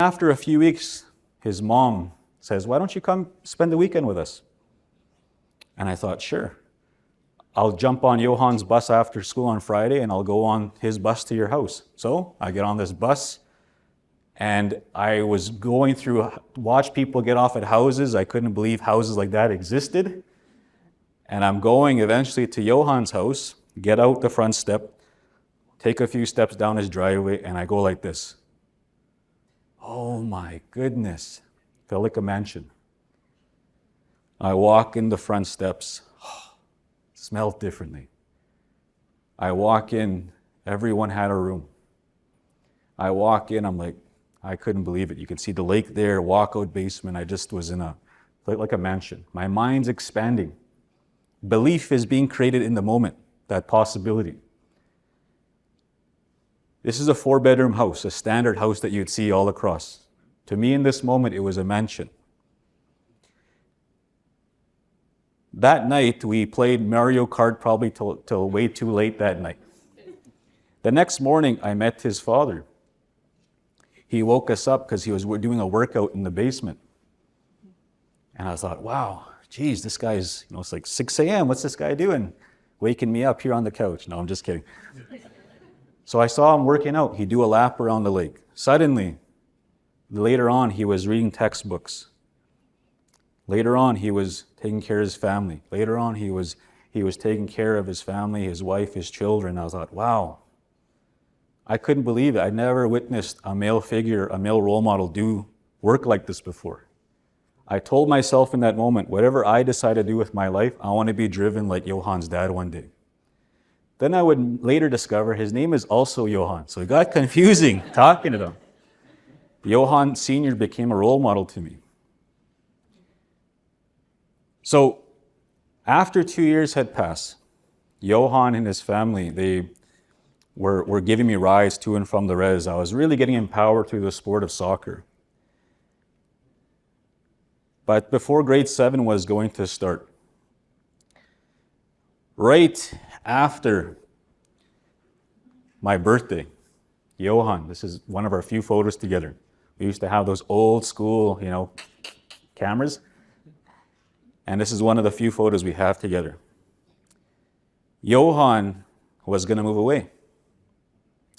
After a few weeks, his mom says, "Why don't you come spend the weekend with us?" And I thought, sure. I'll jump on Johan's bus after school on Friday and I'll go on his bus to your house. So I get on this bus and I was going through, watch people get off at houses. I couldn't believe houses like that existed. And I'm going eventually to Johan's house, get out the front step, take a few steps down his driveway, and I go like this. Oh my goodness, felt like a mansion. I walk in the front steps, smelled differently. I walk in, everyone had a room. I walk in, I'm like, I couldn't believe it. You could see the lake there, walkout basement. I just was in like a mansion. My mind's expanding. Belief is being created in the moment, that possibility. This is a 4-bedroom house, a standard house that you'd see all across. To me, in this moment, it was a mansion. That night, we played Mario Kart probably till way too late that night. The next morning, I met his father. He woke us up because he was doing a workout in the basement. And I thought, wow, geez, this guy's, it's like 6 a.m. What's this guy doing? Waking me up here on the couch. No, I'm just kidding. So I saw him working out. He'd do a lap around the lake. Suddenly, later on, he was reading textbooks. Later on, he was taking care of his family. Later on, he was taking care of his family, his wife, his children. I thought, wow. I couldn't believe it. I'd never witnessed a male figure, a male role model do work like this before. I told myself in that moment, whatever I decide to do with my life, I want to be driven like Johan's dad one day. Then I would later discover his name is also Johan. So it got confusing talking to them. Johan Sr. became a role model to me. So after 2 years had passed, Johan and his family, they were giving me rides to and from the res. I was really getting empowered through the sport of soccer. But before grade 7 was going to start, right after my birthday, Johan, this is one of our few photos together. We used to have those old school, cameras. And this is one of the few photos we have together. Johan was going to move away.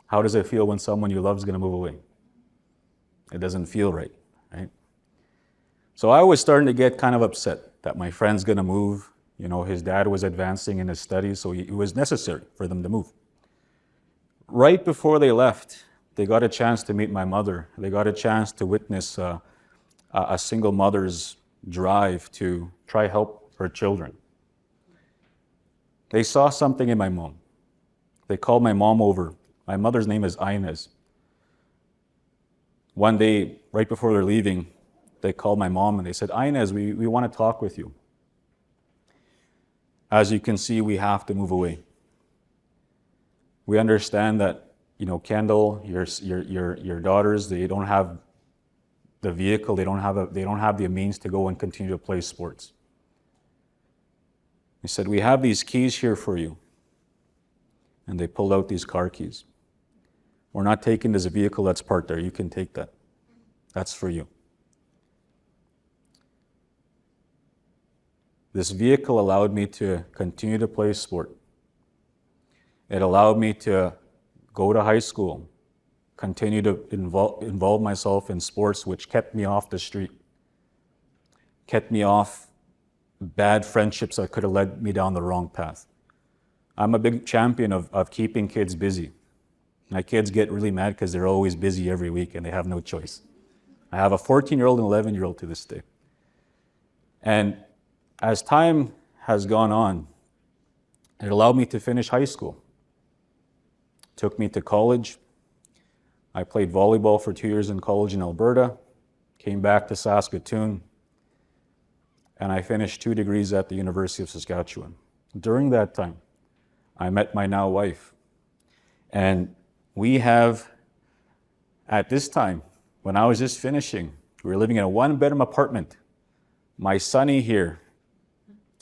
How does it feel when someone you love is going to move away? It doesn't feel right, right? So I was starting to get kind of upset that my friend's going to move. His dad was advancing in his studies, so it was necessary for them to move. Right before they left, they got a chance to meet my mother. They got a chance to witness a single mother's drive to try help her children. They saw something in my mom. They called my mom over. My mother's name is Inez. One day, right before they're leaving, they called my mom and they said, "Inez, we want to talk with you. As you can see, we have to move away. We understand that, Kendall, your daughters, they don't have the vehicle, they don't have the means to go and continue to play sports." He said, "We have these keys here for you." And they pulled out these car keys. "We're not taking this vehicle that's parked there. You can take that. That's for you." This vehicle allowed me to continue to play sport. It allowed me to go to high school, continue to involve myself in sports, which kept me off the street, kept me off bad friendships that could have led me down the wrong path. I'm a big champion of keeping kids busy. My kids get really mad because they're always busy every week and they have no choice. I have a 14-year-old and 11-year-old to this day. And as time has gone on, it allowed me to finish high school. Took me to college. I played volleyball for 2 years in college in Alberta, came back to Saskatoon, and I finished 2 degrees at the University of Saskatchewan. During that time, I met my now wife. And we have, at this time, when I was just finishing, we were living in a 1-bedroom apartment. My sonny here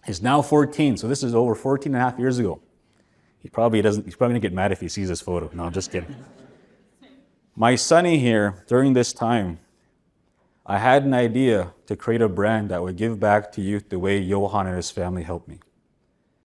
is now 14, so this is over 14 and a half years ago. He's probably gonna get mad if he sees this photo. No, I'm just kidding. My sonny here, during this time, I had an idea to create a brand that would give back to youth the way Johan and his family helped me.